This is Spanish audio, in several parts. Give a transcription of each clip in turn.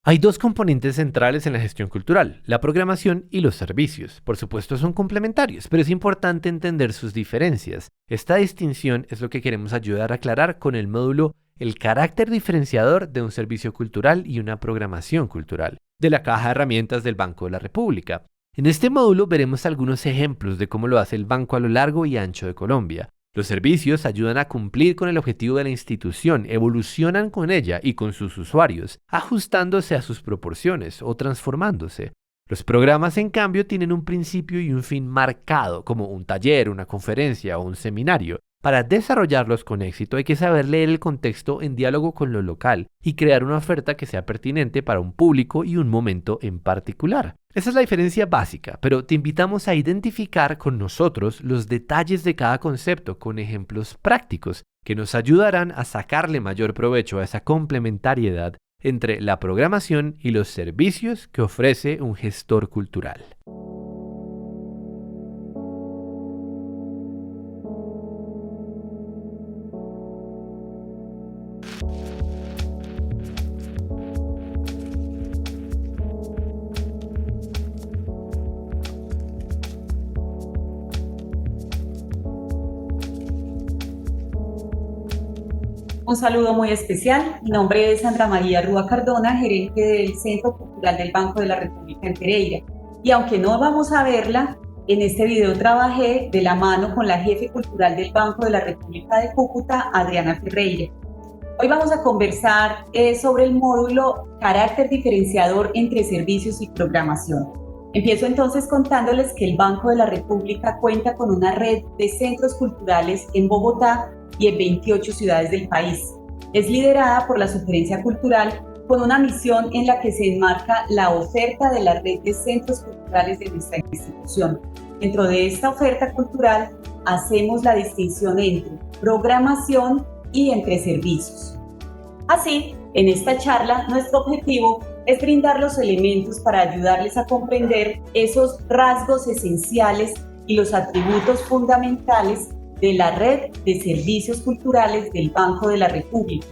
Hay dos componentes centrales en la gestión cultural, la programación y los servicios. Por supuesto son complementarios, pero es importante entender sus diferencias. Esta distinción es lo que queremos ayudar a aclarar con el módulo El carácter diferenciador de un servicio cultural y una programación cultural, de la caja de herramientas del Banco de la República. En este módulo veremos algunos ejemplos de cómo lo hace el banco a lo largo y ancho de Colombia. Los servicios ayudan a cumplir con el objetivo de la institución, evolucionan con ella y con sus usuarios, ajustándose a sus proporciones o transformándose. Los programas, en cambio, tienen un principio y un fin marcado, como un taller, una conferencia o un seminario. Para desarrollarlos con éxito hay que saber leer el contexto en diálogo con lo local y crear una oferta que sea pertinente para un público y un momento en particular. Esa es la diferencia básica, pero te invitamos a identificar con nosotros los detalles de cada concepto con ejemplos prácticos que nos ayudarán a sacarle mayor provecho a esa complementariedad entre la programación y los servicios que ofrece un gestor cultural. Un saludo muy especial. Mi nombre es Sandra María Rúa Cardona, gerente del Centro Cultural del Banco de la República en Pereira. Y aunque no vamos a verla, en este video trabajé de la mano con la jefe cultural del Banco de la República de Cúcuta, Adriana Ferreira. Hoy vamos a conversar sobre el módulo Carácter diferenciador entre servicios y programación. Empiezo entonces contándoles que el Banco de la República cuenta con una red de centros culturales en Bogotá y en 28 ciudades del país. Es liderada por la Sugerencia Cultural con una misión en la que se enmarca la oferta de la red de centros culturales de nuestra institución. Dentro de esta oferta cultural hacemos la distinción entre programación y entre servicios. Así, en esta charla, nuestro objetivo es brindar los elementos para ayudarles a comprender esos rasgos esenciales y los atributos fundamentales de la red de servicios culturales del Banco de la República,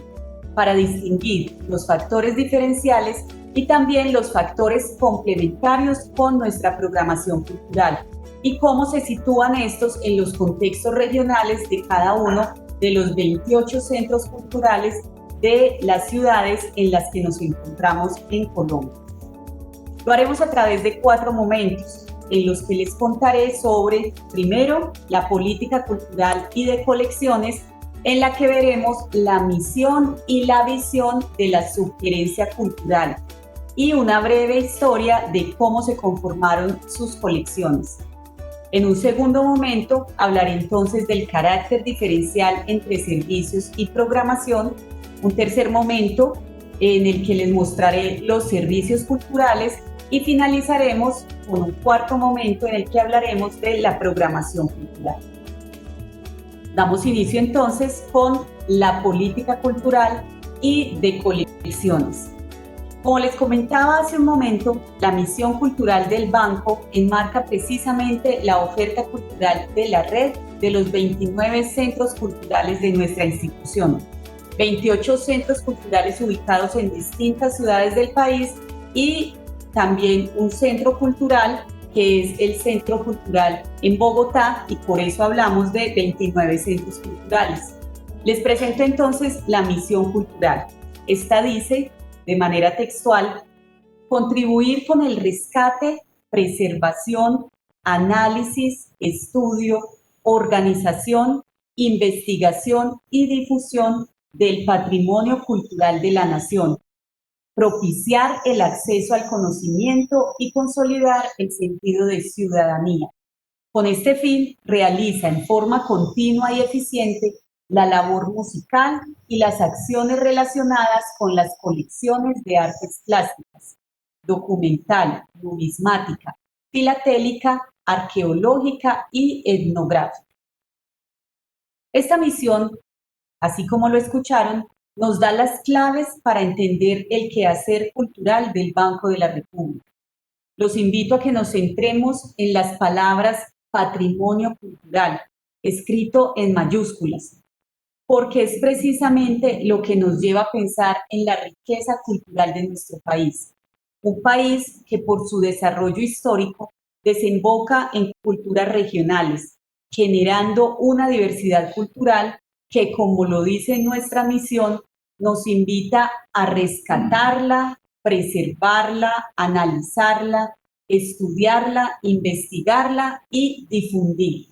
para distinguir los factores diferenciales y también los factores complementarios con nuestra programación cultural y cómo se sitúan estos en los contextos regionales de cada uno de los 28 centros culturales de las ciudades en las que nos encontramos en Colombia. Lo haremos a través de 4 momentos en los que les contaré sobre, primero, la política cultural y de colecciones, en la que veremos la misión y la visión de la Sugerencia Cultural y una breve historia de cómo se conformaron sus colecciones. En un segundo momento hablaré entonces del carácter diferencial entre servicios y programación. Un tercer momento en el que les mostraré los servicios culturales y finalizaremos con un cuarto momento en el que hablaremos de la programación cultural. Damos inicio entonces con la política cultural y de colecciones. Como les comentaba hace un momento, la misión cultural del banco enmarca precisamente la oferta cultural de la red de los 29 centros culturales de nuestra institución. 28 centros culturales ubicados en distintas ciudades del país y también un centro cultural que es el Centro Cultural en Bogotá, y por eso hablamos de 29 centros culturales. Les presento entonces la misión cultural. Esta dice, de manera textual, contribuir con el rescate, preservación, análisis, estudio, organización, investigación y difusión del patrimonio cultural de la nación, propiciar el acceso al conocimiento y consolidar el sentido de ciudadanía. Con este fin, realiza en forma continua y eficiente la labor musical y las acciones relacionadas con las colecciones de artes plásticas, documental, numismática, filatélica, arqueológica y etnográfica. Esta misión, así como lo escucharon, nos da las claves para entender el quehacer cultural del Banco de la República. Los invito a que nos centremos en las palabras patrimonio cultural, escrito en mayúsculas. porque es precisamente lo que nos lleva a pensar en la riqueza cultural de nuestro país. Un país que por su desarrollo histórico desemboca en culturas regionales, generando una diversidad cultural que, como lo dice nuestra misión, nos invita a rescatarla, preservarla, analizarla, estudiarla, investigarla y difundir.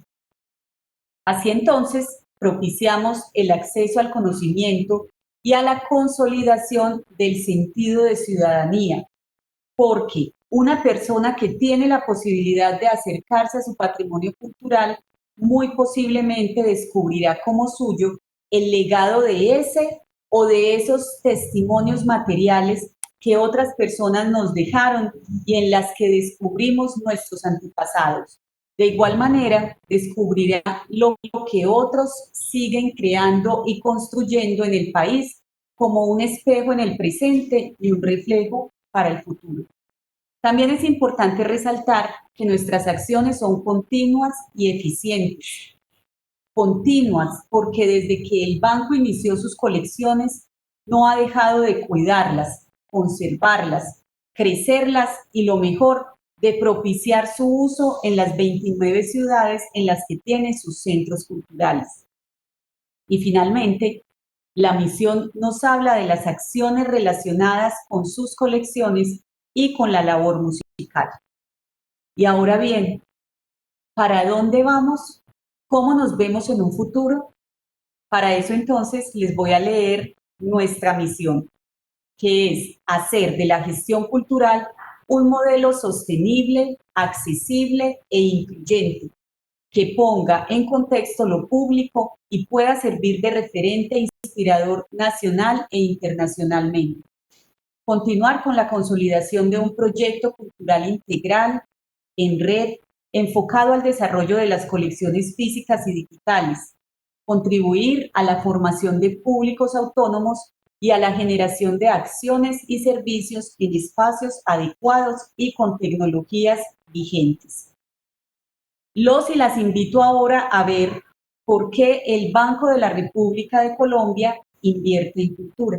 Así entonces, propiciamos el acceso al conocimiento y a la consolidación del sentido de ciudadanía, porque una persona que tiene la posibilidad de acercarse a su patrimonio cultural muy posiblemente descubrirá como suyo el legado de ese o de esos testimonios materiales que otras personas nos dejaron y en las que descubrimos nuestros antepasados. De igual manera, descubrirá lo que otros siguen creando y construyendo en el país como un espejo en el presente y un reflejo para el futuro. También es importante resaltar que nuestras acciones son continuas y eficientes. Continuas porque desde que el banco inició sus colecciones no ha dejado de cuidarlas, conservarlas, crecerlas y lo mejor, de propiciar su uso en las 29 ciudades en las que tiene sus centros culturales. Y finalmente, la misión nos habla de las acciones relacionadas con sus colecciones y con la labor musical. Y ahora bien, ¿para dónde vamos? ¿Cómo nos vemos en un futuro? Para eso entonces les voy a leer nuestra misión, que es hacer de la gestión cultural un modelo sostenible, accesible e incluyente, que ponga en contexto lo público y pueda servir de referente e inspirador nacional e internacionalmente. Continuar con la consolidación de un proyecto cultural integral, en red, enfocado al desarrollo de las colecciones físicas y digitales. Contribuir a la formación de públicos autónomos y a la generación de acciones y servicios en espacios adecuados y con tecnologías vigentes. Los y las invito ahora a ver por qué el Banco de la República de Colombia invierte en cultura.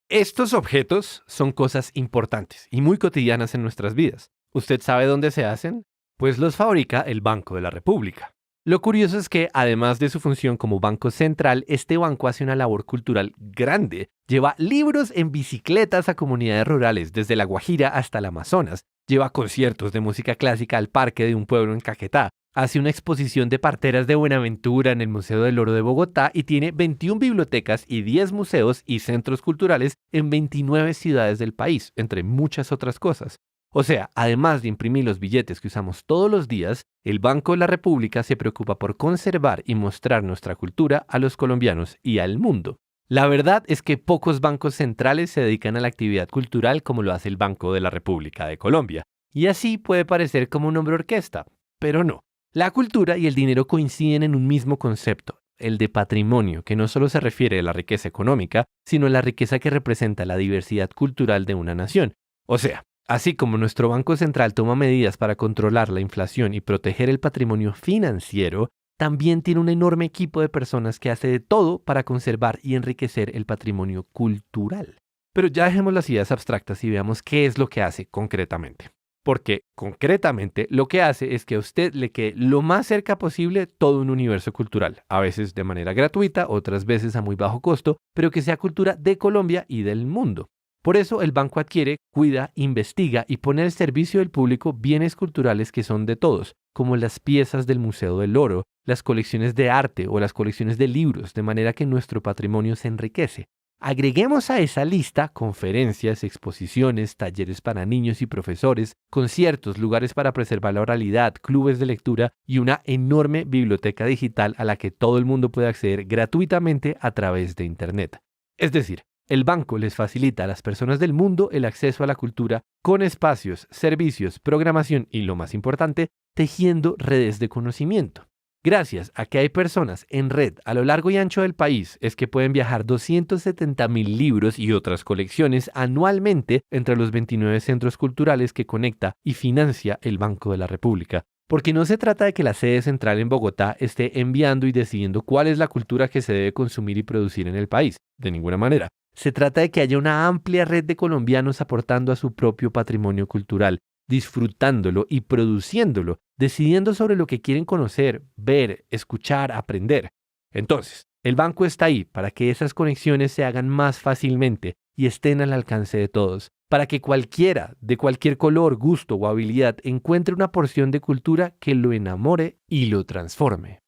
Estos objetos son cosas importantes y muy cotidianas en nuestras vidas. ¿Usted sabe dónde se hacen? Pues los fabrica el Banco de la República. Lo curioso es que, además de su función como banco central, este banco hace una labor cultural grande. Lleva libros en bicicletas a comunidades rurales, desde La Guajira hasta el Amazonas. Lleva conciertos de música clásica al parque de un pueblo en Caquetá. Hace una exposición de parteras de Buenaventura en el Museo del Oro de Bogotá y tiene 21 bibliotecas y 10 museos y centros culturales en 29 ciudades del país, entre muchas otras cosas. O sea, además de imprimir los billetes que usamos todos los días, el Banco de la República se preocupa por conservar y mostrar nuestra cultura a los colombianos y al mundo. La verdad es que pocos bancos centrales se dedican a la actividad cultural como lo hace el Banco de la República de Colombia. Y así puede parecer como un nombre orquesta, pero no. La cultura y el dinero coinciden en un mismo concepto, el de patrimonio, que no solo se refiere a la riqueza económica, sino a la riqueza que representa la diversidad cultural de una nación. O sea, así como nuestro Banco Central toma medidas para controlar la inflación y proteger el patrimonio financiero, también tiene un enorme equipo de personas que hace de todo para conservar y enriquecer el patrimonio cultural. Pero ya dejemos las ideas abstractas y veamos qué es lo que hace concretamente. Porque, concretamente, lo que hace es que a usted le quede lo más cerca posible todo un universo cultural, a veces de manera gratuita, otras veces a muy bajo costo, pero que sea cultura de Colombia y del mundo. Por eso el banco adquiere, cuida, investiga y pone al servicio del público bienes culturales que son de todos, como las piezas del Museo del Oro, las colecciones de arte o las colecciones de libros, de manera que nuestro patrimonio se enriquece. Agreguemos a esa lista conferencias, exposiciones, talleres para niños y profesores, conciertos, lugares para preservar la oralidad, clubes de lectura y una enorme biblioteca digital a la que todo el mundo puede acceder gratuitamente a través de Internet. Es decir, el banco les facilita a las personas del mundo el acceso a la cultura con espacios, servicios, programación y, lo más importante, tejiendo redes de conocimiento. Gracias a que hay personas en red a lo largo y ancho del país, es que pueden viajar 270,000 libros y otras colecciones anualmente entre los 29 centros culturales que conecta y financia el Banco de la República. Porque no se trata de que la sede central en Bogotá esté enviando y decidiendo cuál es la cultura que se debe consumir y producir en el país, de ninguna manera. Se trata de que haya una amplia red de colombianos aportando a su propio patrimonio cultural, disfrutándolo y produciéndolo, decidiendo sobre lo que quieren conocer, ver, escuchar, aprender. Entonces, el banco está ahí para que esas conexiones se hagan más fácilmente y estén al alcance de todos, para que cualquiera, de cualquier color, gusto o habilidad, encuentre una porción de cultura que lo enamore y lo transforme.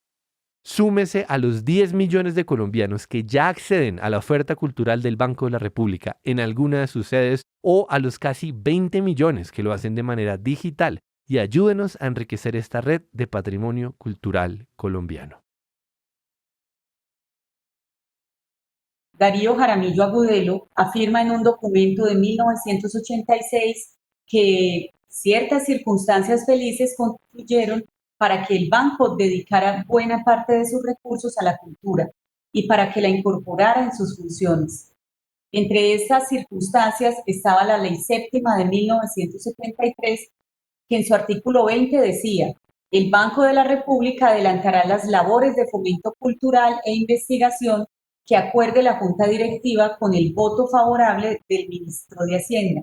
Súmese a los 10 millones de colombianos que ya acceden a la oferta cultural del Banco de la República en alguna de sus sedes o a los casi 20 millones que lo hacen de manera digital y ayúdenos a enriquecer esta red de patrimonio cultural colombiano. Darío Jaramillo Agudelo afirma en un documento de 1986 que ciertas circunstancias felices contribuyeron para que el banco dedicara buena parte de sus recursos a la cultura y para que la incorporara en sus funciones. Entre estas circunstancias estaba la Ley Séptima de 1973, que en su artículo 20 decía: el Banco de la República adelantará las labores de fomento cultural e investigación que acuerde la Junta Directiva con el voto favorable del Ministro de Hacienda.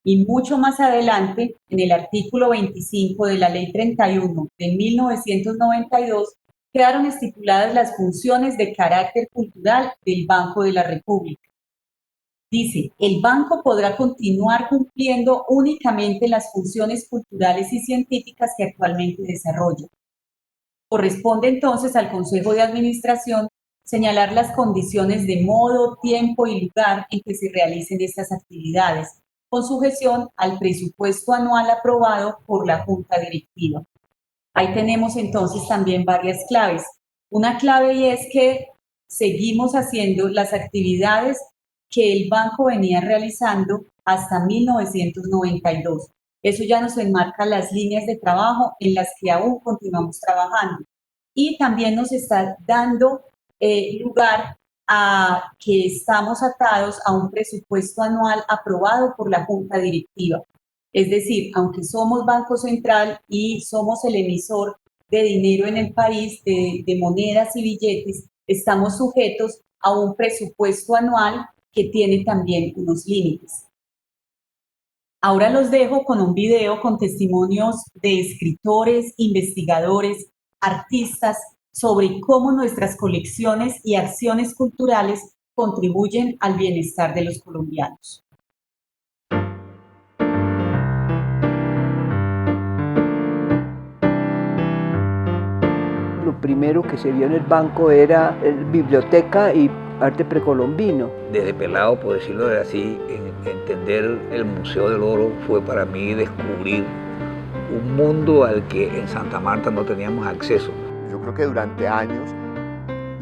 Y mucho más adelante, en el artículo 25 de la Ley 31 de 1992, quedaron estipuladas las funciones de carácter cultural del Banco de la República. Dice: el banco podrá continuar cumpliendo únicamente las funciones culturales y científicas que actualmente desarrolla. Corresponde entonces al Consejo de Administración señalar las condiciones de modo, tiempo y lugar en que se realicen estas actividades, con sujeción al presupuesto anual aprobado por la Junta Directiva. Ahí tenemos entonces también varias claves. Una clave y es que seguimos haciendo las actividades que el banco venía realizando hasta 1992. Eso ya nos enmarca las líneas de trabajo en las que aún continuamos trabajando. Y también nos está dando lugar a que estamos atados a un presupuesto anual aprobado por la Junta Directiva. Es decir, aunque somos Banco Central y somos el emisor de dinero en el país, de monedas y billetes, estamos sujetos a un presupuesto anual que tiene también unos límites. Ahora los dejo con un video con testimonios de escritores, investigadores, artistas, sobre cómo nuestras colecciones y acciones culturales contribuyen al bienestar de los colombianos. Lo primero que se vio en el banco era biblioteca y arte precolombino. Desde pelado, por decirlo así, entender el Museo del Oro fue para mí descubrir un mundo al que en Santa Marta no teníamos acceso. Yo creo que durante años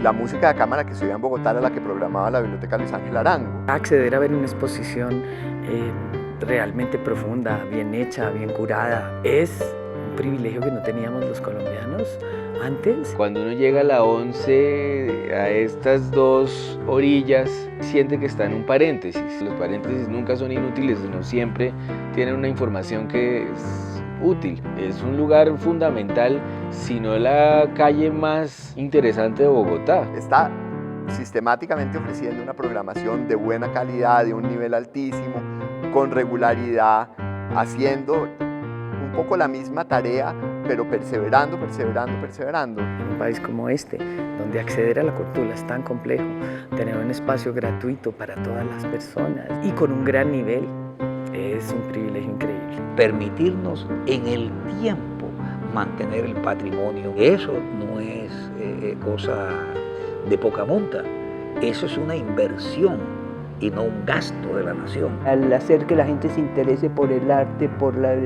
la música de cámara que se oía en Bogotá era la que programaba la Biblioteca Luis Ángel Arango. Acceder a ver una exposición realmente profunda, bien hecha, bien curada, es un privilegio que no teníamos los colombianos antes. Cuando uno llega a la 11, a estas dos orillas, siente que está en un paréntesis. Los paréntesis nunca son inútiles, sino siempre tienen una información que es útil. Es un lugar fundamental, si no la calle más interesante de Bogotá. Está sistemáticamente ofreciendo una programación de buena calidad, de un nivel altísimo, con regularidad, haciendo un poco la misma tarea, pero perseverando. En un país como este, donde acceder a la cultura es tan complejo, tener un espacio gratuito para todas las personas y con un gran nivel, es un privilegio increíble. Permitirnos en el tiempo mantener el patrimonio, eso no es cosa de poca monta, eso es una inversión y no un gasto de la nación. Al hacer que la gente se interese por el arte, por las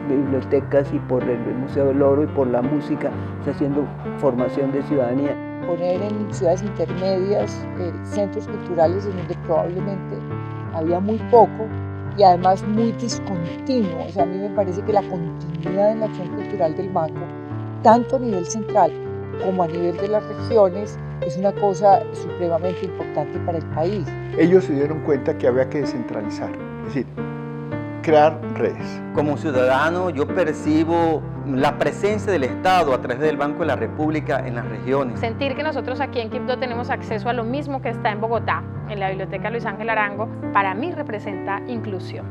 bibliotecas y por el Museo del Oro y por la música, está haciendo formación de ciudadanía. Poner en ciudades intermedias centros culturales en donde probablemente había muy poco y además muy discontinuo. O sea, a mí me parece que la continuidad en la acción cultural del banco, tanto a nivel central como a nivel de las regiones, es una cosa supremamente importante para el país. Ellos se dieron cuenta que había que descentralizar, es decir, crear redes. Como ciudadano, yo percibo la presencia del Estado a través del Banco de la República en las regiones. Sentir que nosotros aquí en Quibdó tenemos acceso a lo mismo que está en Bogotá, en la Biblioteca Luis Ángel Arango, para mí representa inclusión.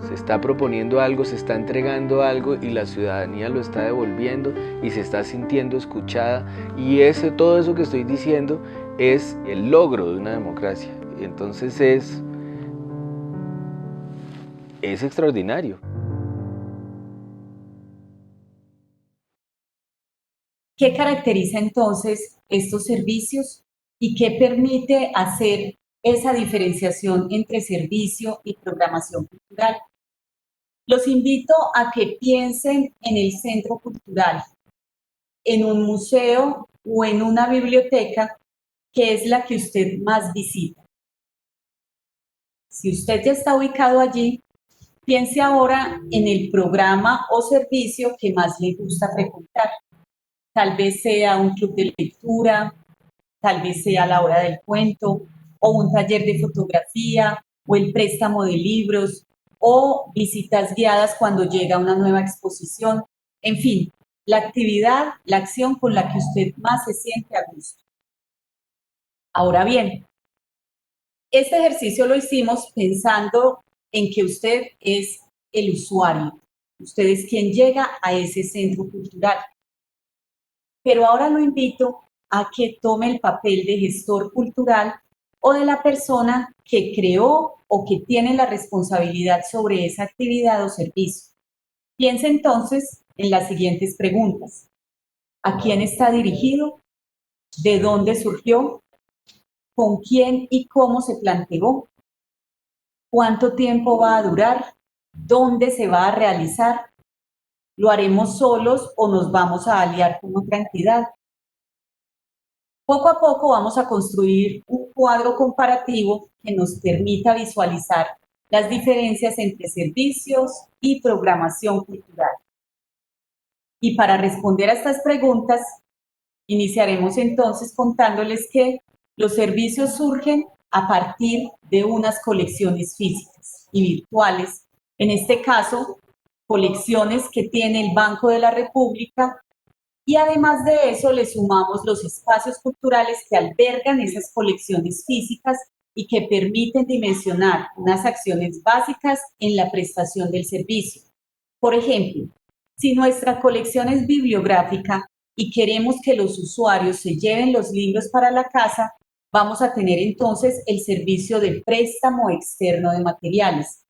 Se está proponiendo algo, se está entregando algo y la ciudadanía lo está devolviendo y se está sintiendo escuchada, y todo eso que estoy diciendo es el logro de una democracia. Y entonces es extraordinario. ¿Qué caracteriza entonces estos servicios y qué permite hacer esa diferenciación entre servicio y programación cultural? Los invito a que piensen en el centro cultural, en un museo o en una biblioteca que es la que usted más visita. Si usted ya está ubicado allí, piense ahora en el programa o servicio que más le gusta frecuentar. Tal vez sea un club de lectura, tal vez sea la hora del cuento, o un taller de fotografía, o el préstamo de libros, o visitas guiadas cuando llega una nueva exposición. En fin, la actividad, la acción con la que usted más se siente a gusto. Ahora bien, este ejercicio lo hicimos pensando en que usted es el usuario. Usted es quien llega a ese centro cultural. Pero ahora lo invito a que tome el papel de gestor cultural o de la persona que creó o que tiene la responsabilidad sobre esa actividad o servicio. Piense entonces en las siguientes preguntas. ¿A quién está dirigido? ¿De dónde surgió? ¿Con quién y cómo se planteó? ¿Cuánto tiempo va a durar? ¿Dónde se va a realizar? ¿Lo haremos solos o nos vamos a aliar con otra entidad? Poco a poco vamos a construir un cuadro comparativo que nos permita visualizar las diferencias entre servicios y programación cultural. Y para responder a estas preguntas, iniciaremos entonces contándoles que los servicios surgen a partir de unas colecciones físicas y virtuales, en este caso, colecciones que tiene el Banco de la República, y además de eso le sumamos los espacios culturales que albergan esas colecciones físicas y que permiten dimensionar unas acciones básicas en la prestación del servicio. Por ejemplo, si nuestra colección es bibliográfica y queremos que los usuarios se lleven los libros para la casa, vamos a tener entonces el servicio de préstamo externo de materiales,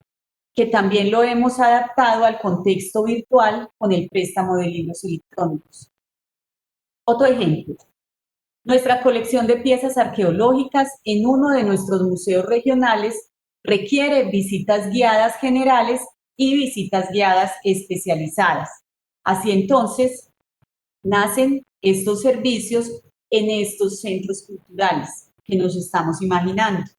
que también lo hemos adaptado al contexto virtual con el préstamo de libros electrónicos. Otro ejemplo, nuestra colección de piezas arqueológicas en uno de nuestros museos regionales requiere visitas guiadas generales y visitas guiadas especializadas. Así entonces, nacen estos servicios en estos centros culturales que nos estamos imaginando.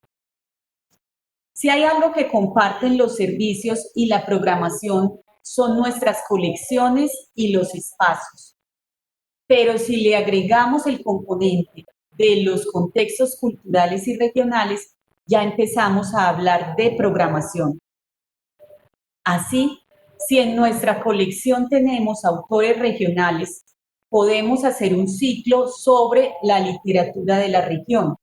Si hay algo que comparten los servicios y la programación, son nuestras colecciones y los espacios. Pero si le agregamos el componente de los contextos culturales y regionales, ya empezamos a hablar de programación. Así, si en nuestra colección tenemos autores regionales, podemos hacer un ciclo sobre la literatura de la región.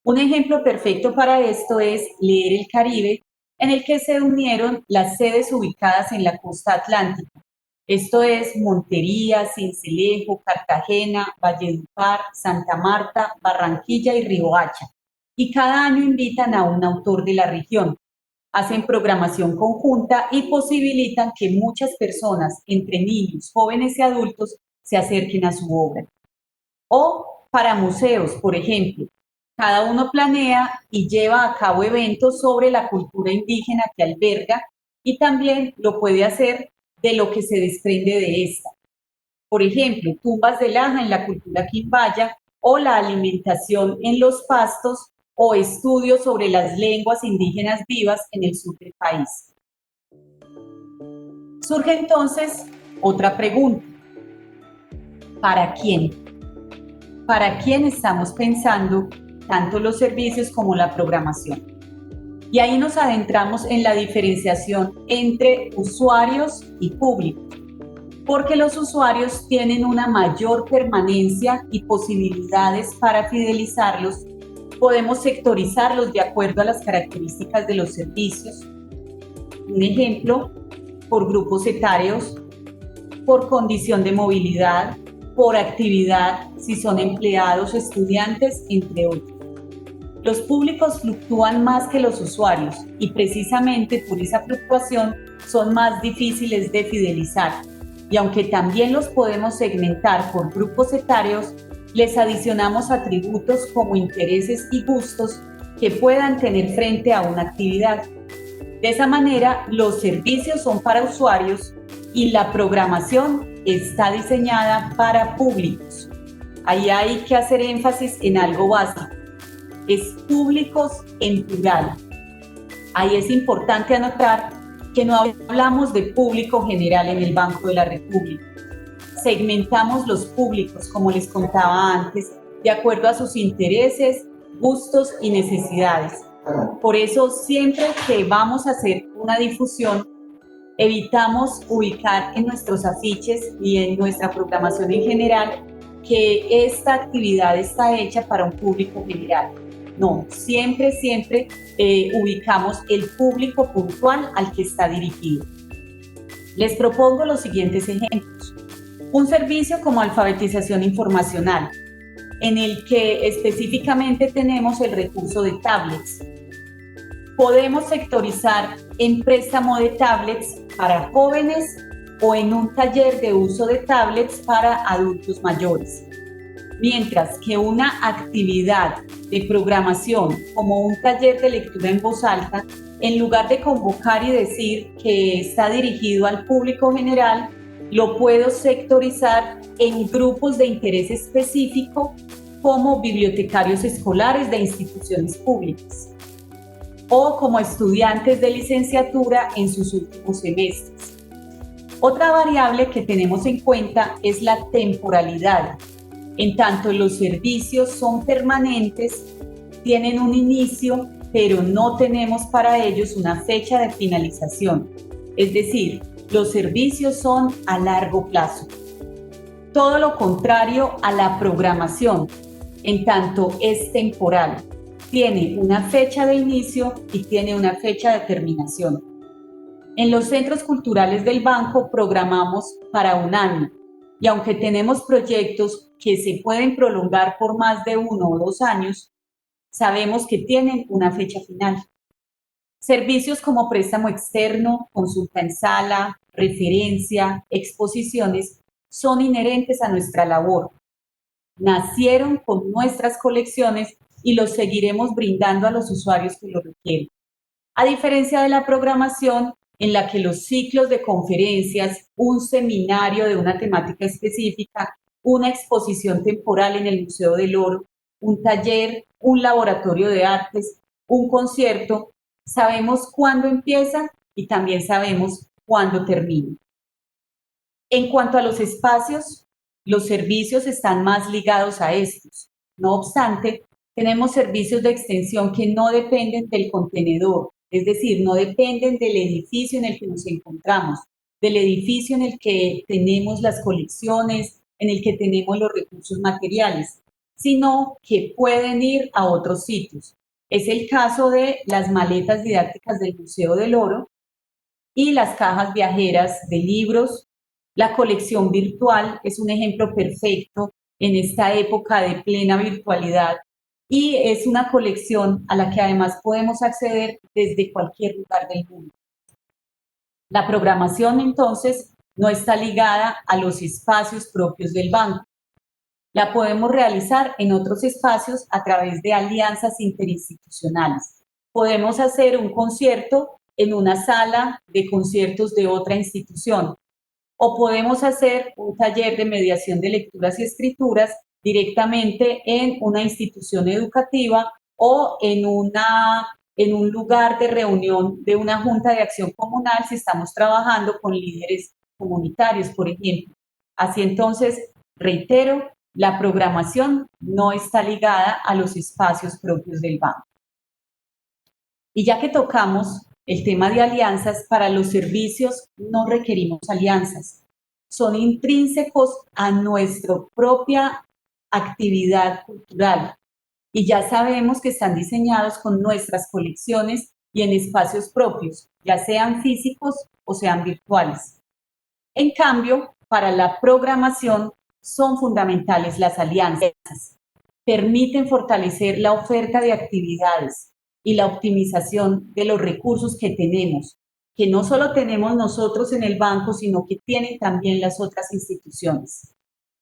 Un ejemplo perfecto para esto es Leer el Caribe, en el que se unieron las sedes ubicadas en la costa atlántica. Esto es Montería, Sincelejo, Cartagena, Valledupar, Santa Marta, Barranquilla y Riohacha. Y cada año invitan a un autor de la región. Hacen programación conjunta y posibilitan que muchas personas, entre niños, jóvenes y adultos, se acerquen a su obra. O para museos, por ejemplo, cada uno planea y lleva a cabo eventos sobre la cultura indígena que alberga y también lo puede hacer de lo que se desprende de esta. Por ejemplo, tumbas de laja en la cultura quimbaya o la alimentación en los pastos o estudios sobre las lenguas indígenas vivas en el sur del país. Surge entonces otra pregunta. ¿Para quién? ¿Para quién estamos pensando tanto los servicios como la programación? Y ahí nos adentramos en la diferenciación entre usuarios y público, porque los usuarios tienen una mayor permanencia y posibilidades para fidelizarlos. Podemos sectorizarlos de acuerdo a las características de los servicios. Un ejemplo, por grupos etarios, por condición de movilidad, por actividad, si son empleados o estudiantes, entre otros. Los públicos fluctúan más que los usuarios y precisamente por esa fluctuación son más difíciles de fidelizar. Y aunque también los podemos segmentar por grupos etarios, les adicionamos atributos como intereses y gustos que puedan tener frente a una actividad. De esa manera, los servicios son para usuarios y la programación está diseñada para públicos. Ahí hay que hacer énfasis en algo básico. Es públicos en plural. Ahí es importante anotar que no hablamos de público general en el Banco de la República. Segmentamos los públicos, como les contaba antes, de acuerdo a sus intereses, gustos y necesidades. Por eso, siempre que vamos a hacer una difusión, evitamos ubicar en nuestros afiches y en nuestra programación en general que esta actividad está hecha para un público general. No, siempre ubicamos el público puntual al que está dirigido. Les propongo los siguientes ejemplos. Un servicio como alfabetización informacional, en el que específicamente tenemos el recurso de tablets. Podemos sectorizar en préstamo de tablets para jóvenes o en un taller de uso de tablets para adultos mayores. Mientras que una actividad de programación como un taller de lectura en voz alta, en lugar de convocar y decir que está dirigido al público general, lo puedo sectorizar en grupos de interés específico como bibliotecarios escolares de instituciones públicas o como estudiantes de licenciatura en sus últimos semestres. Otra variable que tenemos en cuenta es la temporalidad. En tanto los servicios son permanentes, tienen un inicio, pero no tenemos para ellos una fecha de finalización. Es decir, los servicios son a largo plazo. Todo lo contrario a la programación, en tanto es temporal. Tiene una fecha de inicio y tiene una fecha de terminación. En los centros culturales del banco programamos para un año y aunque tenemos proyectos que se pueden prolongar por más de 1 o 2 años, sabemos que tienen una fecha final. Servicios como préstamo externo, consulta en sala, referencia, exposiciones son inherentes a nuestra labor. Nacieron con nuestras colecciones y los seguiremos brindando a los usuarios que lo requieren. A diferencia de la programación, en la que los ciclos de conferencias, un seminario de una temática específica, una exposición temporal en el Museo del Oro, un taller, un laboratorio de artes, un concierto, sabemos cuándo empieza y también sabemos cuándo termina. En cuanto a los espacios, los servicios están más ligados a estos. No obstante, tenemos servicios de extensión que no dependen del contenedor, es decir, no dependen del edificio en el que nos encontramos, del edificio en el que tenemos las colecciones, en el que tenemos los recursos materiales, sino que pueden ir a otros sitios. Es el caso de las maletas didácticas del Museo del Oro y las cajas viajeras de libros. La colección virtual es un ejemplo perfecto en esta época de plena virtualidad y es una colección a la que además podemos acceder desde cualquier lugar del mundo. La programación, entonces, no está ligada a los espacios propios del banco. La podemos realizar en otros espacios a través de alianzas interinstitucionales. Podemos hacer un concierto en una sala de conciertos de otra institución o podemos hacer un taller de mediación de lecturas y escrituras directamente en una institución educativa o en un lugar de reunión de una junta de acción comunal si estamos trabajando con líderes comunitarios, por ejemplo. Así entonces, reitero, la programación no está ligada a los espacios propios del banco. Y ya que tocamos el tema de alianzas, para los servicios no requerimos alianzas. Son intrínsecos a nuestra propia actividad cultural y ya sabemos que están diseñados con nuestras colecciones y en espacios propios, ya sean físicos o sean virtuales. En cambio, para la programación son fundamentales las alianzas. Permiten fortalecer la oferta de actividades y la optimización de los recursos que tenemos, que no solo tenemos nosotros en el banco, sino que tienen también las otras instituciones.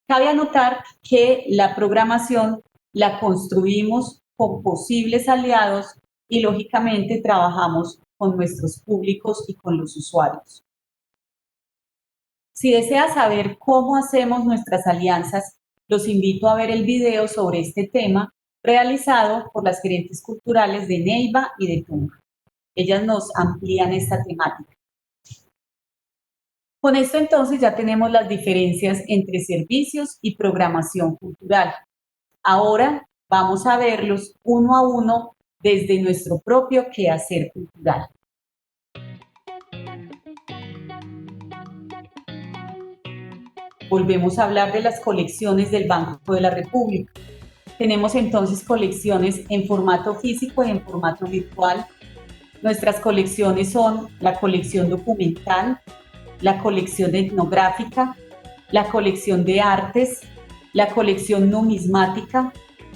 Cabe anotar que la programación la construimos con posibles aliados y lógicamente trabajamos con nuestros públicos y con los usuarios. Si desea saber cómo hacemos nuestras alianzas, los invito a ver el video sobre este tema realizado por las gerentes culturales de Neiva y de Tunja. Ellas nos amplían esta temática. Con esto entonces ya tenemos las diferencias entre servicios y programación cultural. Ahora vamos a verlos uno a uno desde nuestro propio quehacer cultural. Volvemos a hablar de las colecciones del Banco de la República. Tenemos entonces colecciones en formato físico y en formato virtual. Nuestras colecciones son la colección documental, la colección etnográfica, la colección de artes, la colección numismática.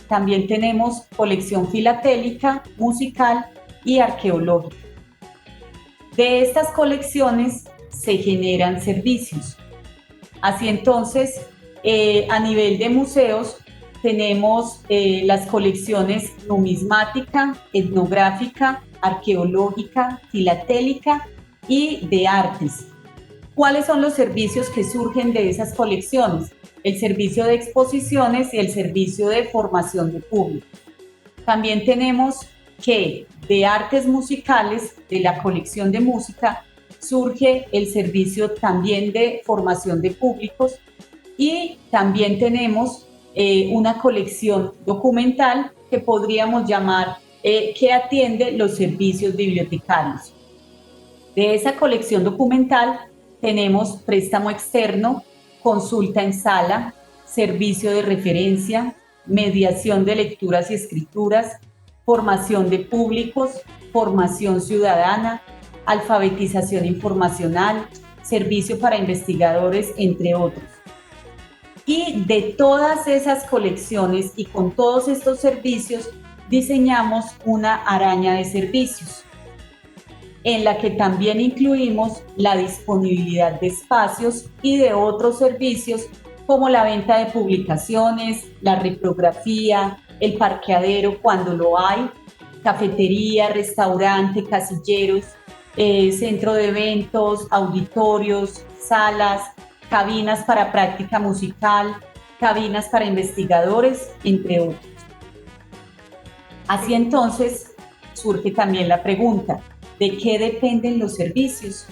También tenemos colección filatélica, musical y arqueológica. De estas colecciones se generan servicios. Así entonces, a nivel de museos, tenemos las colecciones numismática, etnográfica, arqueológica, filatélica y de artes. ¿Cuáles son los servicios que surgen de esas colecciones? El servicio de exposiciones y el servicio de formación de público. También tenemos que de artes musicales, de la colección de música, surge el servicio también de formación de públicos y también tenemos una colección documental que podríamos llamar que atiende los servicios bibliotecarios. De esa colección documental tenemos préstamo externo, consulta en sala, servicio de referencia, mediación de lecturas y escrituras, formación de públicos, formación ciudadana, alfabetización informacional, servicio para investigadores, entre otros. Y de todas esas colecciones y con todos estos servicios, diseñamos una araña de servicios, en la que también incluimos la disponibilidad de espacios y de otros servicios como la venta de publicaciones, la reprografía, el parqueadero cuando lo hay, cafetería, restaurante, casilleros, centro de eventos, auditorios, salas, cabinas para práctica musical, cabinas para investigadores, entre otros. Así entonces surge también la pregunta, ¿de qué dependen los servicios?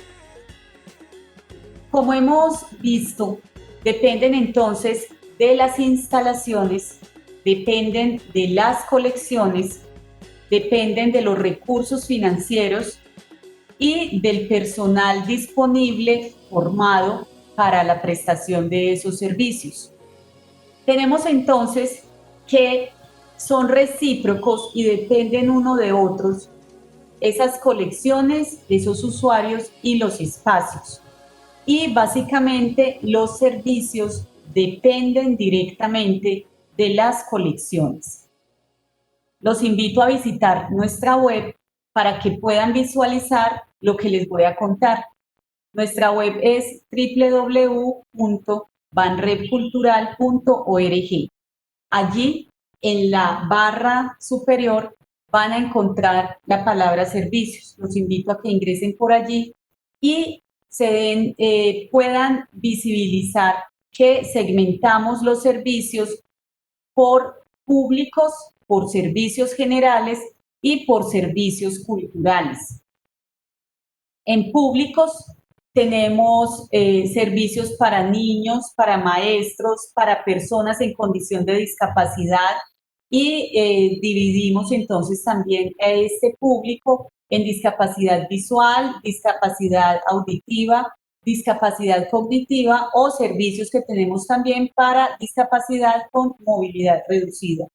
Como hemos visto, dependen entonces de las instalaciones, dependen de las colecciones, dependen de los recursos financieros y del personal disponible formado para la prestación de esos servicios. Tenemos entonces que son recíprocos y dependen uno de otros esas colecciones, esos usuarios y los espacios. Y básicamente los servicios dependen directamente de las colecciones. Los invito a visitar nuestra web para que puedan visualizar lo que les voy a contar. Nuestra web es www.banrepcultural.org. Allí, en la barra superior, van a encontrar la palabra servicios. Los invito a que ingresen por allí y puedan visibilizar que segmentamos los servicios por públicos, por servicios generales y por servicios culturales. En públicos tenemos servicios para niños, para maestros, para personas en condición de discapacidad y dividimos entonces también a este público en discapacidad visual, discapacidad auditiva, discapacidad cognitiva o servicios que tenemos también para discapacidad con movilidad reducida.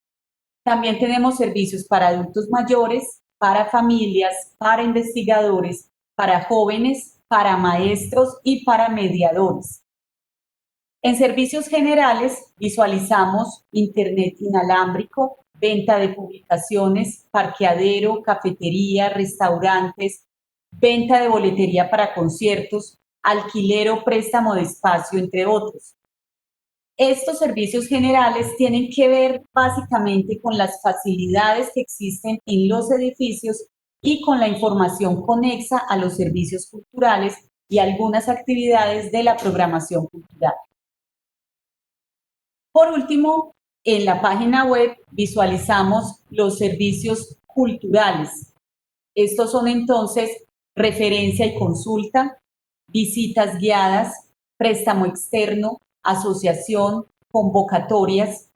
También tenemos servicios para adultos mayores, para familias, para investigadores, para jóvenes, para maestros y para mediadores. En servicios generales visualizamos internet inalámbrico, venta de publicaciones, parqueadero, cafetería, restaurantes, venta de boletería para conciertos, alquiler o préstamo de espacio, entre otros. Estos servicios generales tienen que ver básicamente con las facilidades que existen en los edificios y con la información conexa a los servicios culturales y algunas actividades de la programación cultural. Por último, en la página web visualizamos los servicios culturales. Estos son entonces referencia y consulta, visitas guiadas, préstamo externo, asociación, convocatorias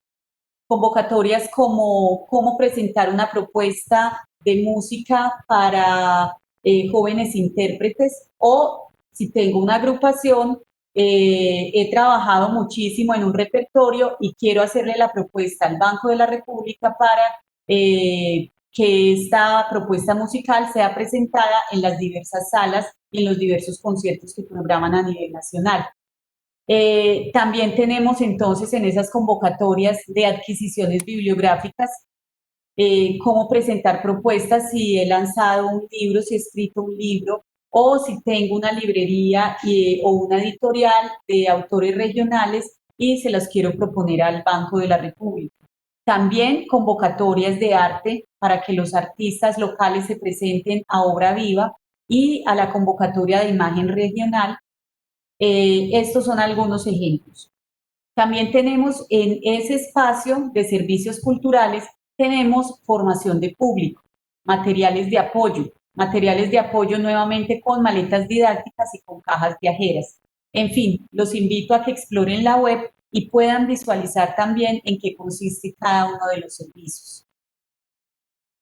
como cómo presentar una propuesta de música para jóvenes intérpretes, o si tengo una agrupación, he trabajado muchísimo en un repertorio y quiero hacerle la propuesta al Banco de la República para que esta propuesta musical sea presentada en las diversas salas y en los diversos conciertos que programan a nivel nacional. También tenemos entonces en esas convocatorias de adquisiciones bibliográficas cómo presentar propuestas, si he lanzado un libro, si he escrito un libro, o si tengo una librería o una editorial de autores regionales y se los quiero proponer al Banco de la República. También convocatorias de arte para que los artistas locales se presenten a obra viva, y a la convocatoria de imagen regional. Estos son algunos ejemplos. También tenemos en ese espacio de servicios culturales, tenemos formación de público, materiales de apoyo nuevamente con maletas didácticas y con cajas viajeras. En fin, los invito a que exploren la web y puedan visualizar también en qué consiste cada uno de los servicios.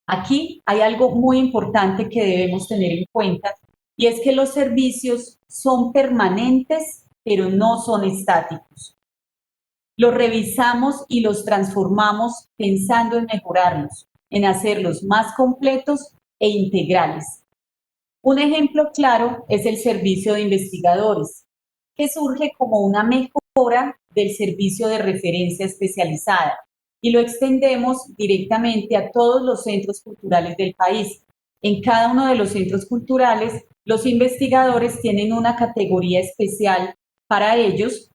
Aquí hay algo muy importante que debemos tener en cuenta, y es que los servicios son permanentes, pero no son estáticos. Los revisamos y los transformamos pensando en mejorarlos, en hacerlos más completos e integrales. Un ejemplo claro es el servicio de investigadores, que surge como una mejora del servicio de referencia especializada, y lo extendemos directamente a todos los centros culturales del país. En cada uno de los centros culturales, los investigadores tienen una categoría especial para ellos,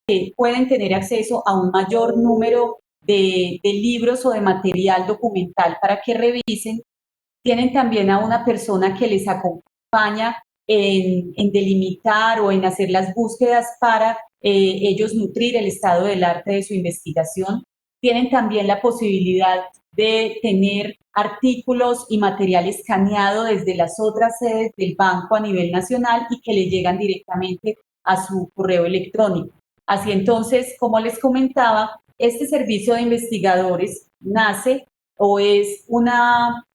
que pueden tener acceso a un mayor número de libros o de material documental para que revisen. Tienen también a una persona que les acompaña en delimitar o en hacer las búsquedas para ellos nutrir el estado del arte de su investigación. Tienen también la posibilidad de tener artículos y material escaneado desde las otras sedes del banco a nivel nacional y que le llegan directamente a su correo electrónico. Así entonces, como les comentaba, este servicio de investigadores nace o es una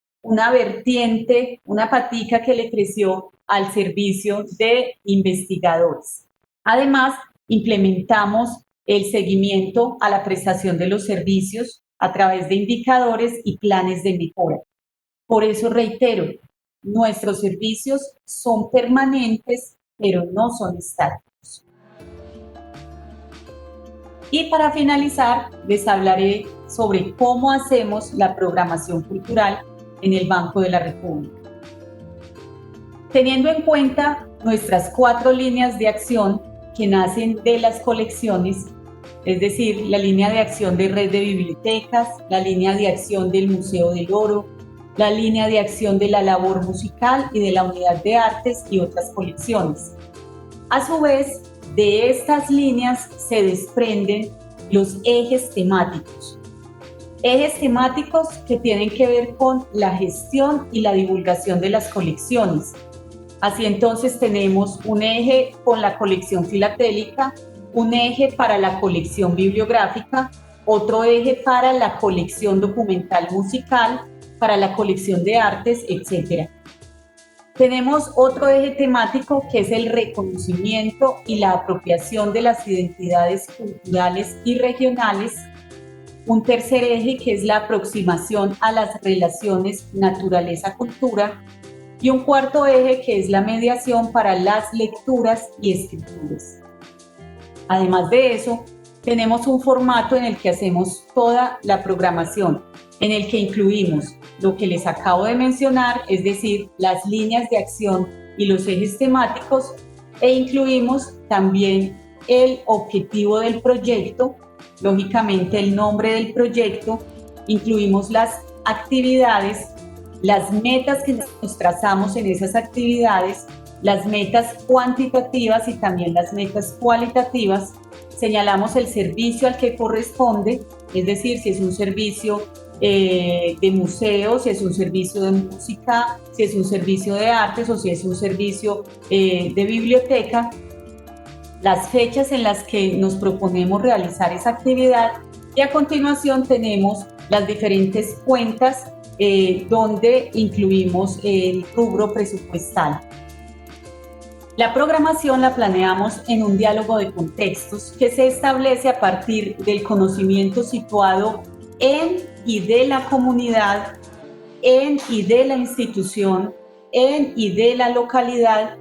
vertiente, una patica que le creció al servicio de investigadores. Además, implementamos el seguimiento a la prestación de los servicios a través de indicadores y planes de mejora. Por eso reitero, nuestros servicios son permanentes, pero no son estáticos. Y para finalizar, les hablaré sobre cómo hacemos la programación cultural en el Banco de la República. Teniendo en cuenta nuestras 4 líneas de acción que nacen de las colecciones, es decir, la línea de acción de Red de Bibliotecas, la línea de acción del Museo del Oro, la línea de acción de la labor musical y de la Unidad de Artes y otras colecciones. A su vez, de estas líneas se desprenden los ejes temáticos. Ejes temáticos que tienen que ver con la gestión y la divulgación de las colecciones. Así entonces tenemos un eje con la colección filatélica, un eje para la colección bibliográfica, otro eje para la colección documental musical, para la colección de artes, etc. Tenemos otro eje temático que es el reconocimiento y la apropiación de las identidades culturales y regionales. Un tercer eje que es la aproximación a las relaciones naturaleza-cultura. Y un cuarto eje que es la mediación para las lecturas y escrituras. Además de eso, tenemos un formato en el que hacemos toda la programación, en el que incluimos lo que les acabo de mencionar, es decir, las líneas de acción y los ejes temáticos, e incluimos también el objetivo del proyecto, lógicamente el nombre del proyecto, incluimos las actividades, las metas que nos trazamos en esas actividades, las metas cuantitativas y también las metas cualitativas. Señalamos el servicio al que corresponde, es decir, si es un servicio de museo, si es un servicio de música, si es un servicio de artes o si es un servicio de biblioteca, las fechas en las que nos proponemos realizar esa actividad, y a continuación tenemos las diferentes cuentas donde incluimos el rubro presupuestal. La programación la planeamos en un diálogo de contextos que se establece a partir del conocimiento situado en y de la comunidad, en y de la institución, en y de la localidad,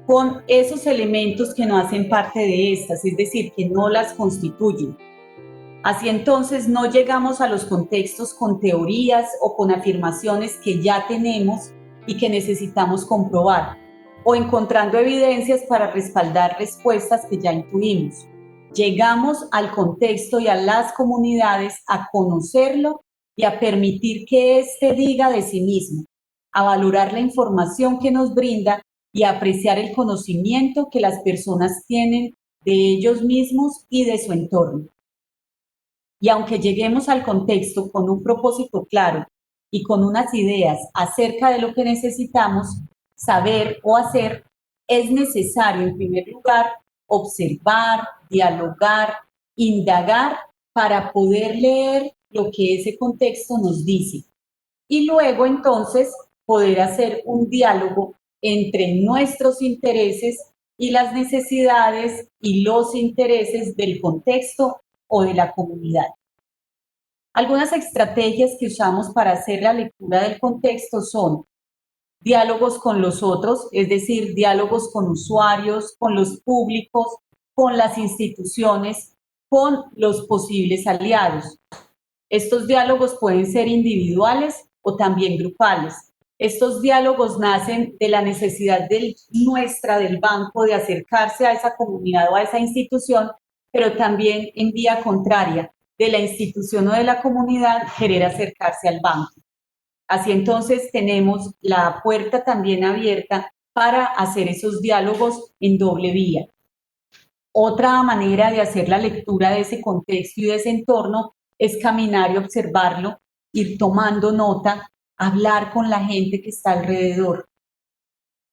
con esos elementos que no hacen parte de estas, es decir, que no las constituyen. Así entonces no llegamos a los contextos con teorías o con afirmaciones que ya tenemos y que necesitamos comprobar, o encontrando evidencias para respaldar respuestas que ya intuimos. Llegamos al contexto y a las comunidades a conocerlo y a permitir que éste diga de sí mismo, a valorar la información que nos brinda y a apreciar el conocimiento que las personas tienen de ellos mismos y de su entorno. Y aunque lleguemos al contexto con un propósito claro y con unas ideas acerca de lo que necesitamos saber o hacer, es necesario, en primer lugar, observar, dialogar, indagar para poder leer lo que ese contexto nos dice. Y luego, entonces, poder hacer un diálogo entre nuestros intereses y las necesidades y los intereses del contexto o de la comunidad. Algunas estrategias que usamos para hacer la lectura del contexto son diálogos con los otros, es decir, diálogos con usuarios, con los públicos, con las instituciones, con los posibles aliados. Estos diálogos pueden ser individuales o también grupales. Estos diálogos nacen de la necesidad nuestra del banco de acercarse a esa comunidad o a esa institución, pero también en vía contraria, de la institución o de la comunidad querer acercarse al banco. Así entonces tenemos la puerta también abierta para hacer esos diálogos en doble vía. Otra manera de hacer la lectura de ese contexto y de ese entorno es caminar y observarlo, ir tomando nota, hablar con la gente que está alrededor.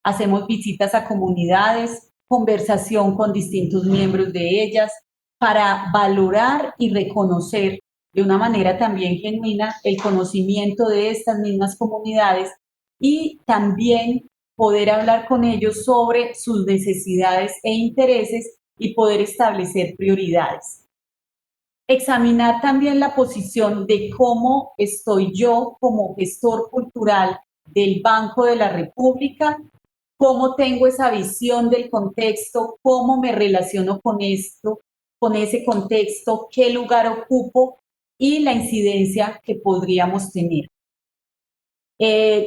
Hacemos visitas a comunidades, conversación con distintos miembros de ellas, para valorar y reconocer de una manera también genuina el conocimiento de estas mismas comunidades y también poder hablar con ellos sobre sus necesidades e intereses y poder establecer prioridades. Examinar también la posición de cómo estoy yo como gestor cultural del Banco de la República, cómo tengo esa visión del contexto, cómo me relaciono con esto, con ese contexto, qué lugar ocupo y la incidencia que podríamos tener.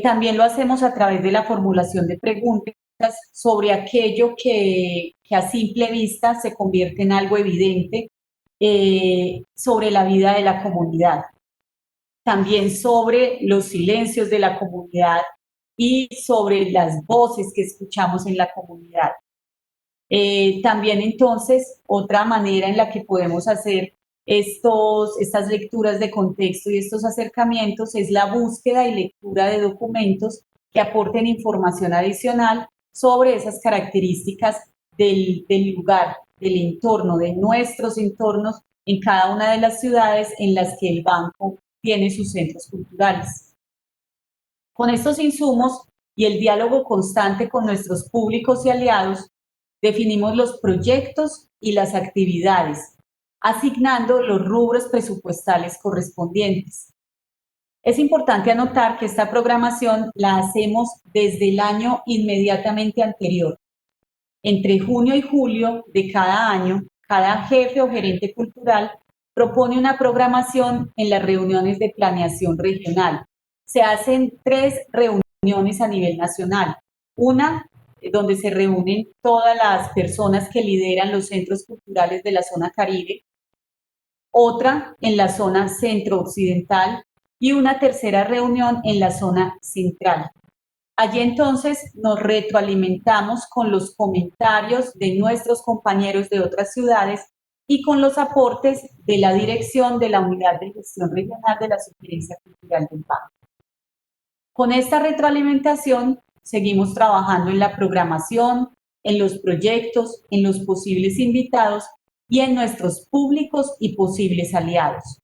También lo hacemos a través de la formulación de preguntas sobre aquello que a simple vista se convierte en algo evidente sobre la vida de la comunidad. También sobre los silencios de la comunidad y sobre las voces que escuchamos en la comunidad. También entonces otra manera en la que podemos hacer estas lecturas de contexto y estos acercamientos es la búsqueda y lectura de documentos que aporten información adicional sobre esas características del lugar, del entorno, de nuestros entornos en cada una de las ciudades en las que el banco tiene sus centros culturales. Con estos insumos y el diálogo constante con nuestros públicos y aliados, definimos los proyectos y las actividades, asignando los rubros presupuestales correspondientes. Es importante anotar que esta programación la hacemos desde el año inmediatamente anterior. Entre junio y julio de cada año, cada jefe o gerente cultural propone una programación en las reuniones de planeación regional. Se hacen 3 reuniones a nivel nacional. Una donde se reúnen todas las personas que lideran los centros culturales de la zona Caribe, otra en la zona centro-occidental y una tercera reunión en la zona central. Allí entonces nos retroalimentamos con los comentarios de nuestros compañeros de otras ciudades y con los aportes de la dirección de la Unidad de Gestión Regional de la Sugerencia Cultural del Banco. Con esta retroalimentación seguimos trabajando en la programación, en los proyectos, en los posibles invitados y en nuestros públicos y posibles aliados.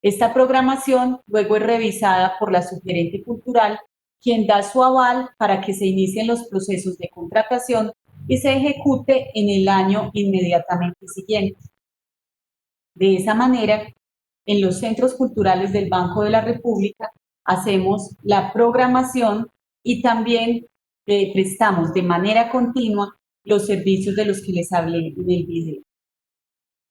Esta programación luego es revisada por la sugerente cultural, quien da su aval para que se inicien los procesos de contratación y se ejecute en el año inmediatamente siguiente. De esa manera, en los centros culturales del Banco de la República hacemos la programación y también prestamos de manera continua los servicios de los que les hablé en el video.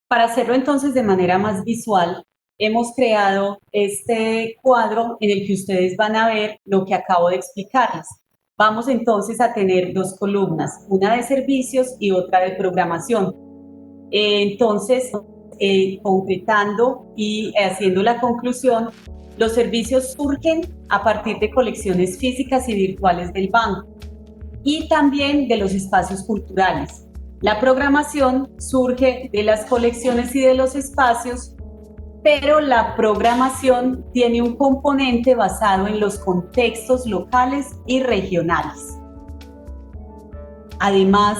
Para hacerlo entonces de manera más visual, hemos creado este cuadro en el que ustedes van a ver lo que acabo de explicarles. Vamos entonces a tener 2 columnas, una de servicios y otra de programación. Entonces, concretando y haciendo la conclusión, los servicios surgen a partir de colecciones físicas y virtuales del banco y también de los espacios culturales. La programación surge de las colecciones y de los espacios, pero la programación tiene un componente basado en los contextos locales y regionales. Además,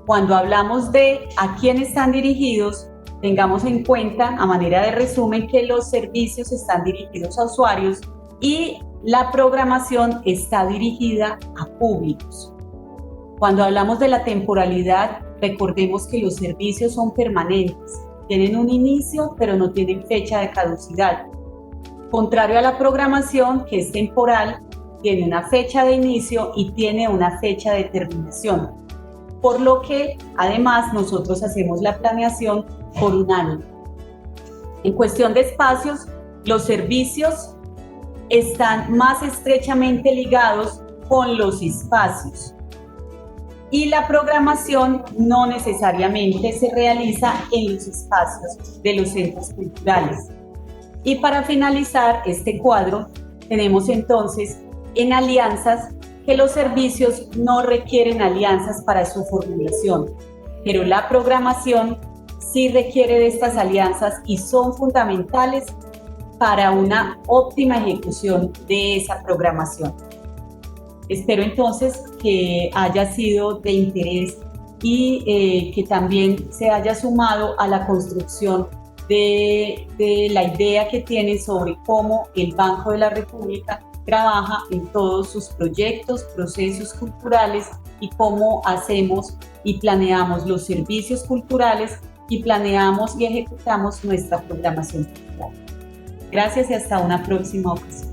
cuando hablamos de a quién están dirigidos, tengamos en cuenta, a manera de resumen, que los servicios están dirigidos a usuarios y la programación está dirigida a públicos. Cuando hablamos de la temporalidad, recordemos que los servicios son permanentes, tienen un inicio, pero no tienen fecha de caducidad. Contrario a la programación, que es temporal, tiene una fecha de inicio y tiene una fecha de terminación. Por lo que, además, nosotros hacemos la planeación por un año. En cuestión de espacios, los servicios están más estrechamente ligados con los espacios y la programación no necesariamente se realiza en los espacios de los centros culturales. Y para finalizar este cuadro, tenemos entonces en alianzas que los servicios no requieren alianzas para su formulación, pero la programación sí requiere de estas alianzas y son fundamentales para una óptima ejecución de esa programación. Espero entonces que haya sido de interés y que también se haya sumado a la construcción de la idea que tienen sobre cómo el Banco de la República trabaja en todos sus proyectos, procesos culturales y cómo hacemos y planeamos los servicios culturales y planeamos y ejecutamos nuestra programación cultural. Gracias y hasta una próxima ocasión.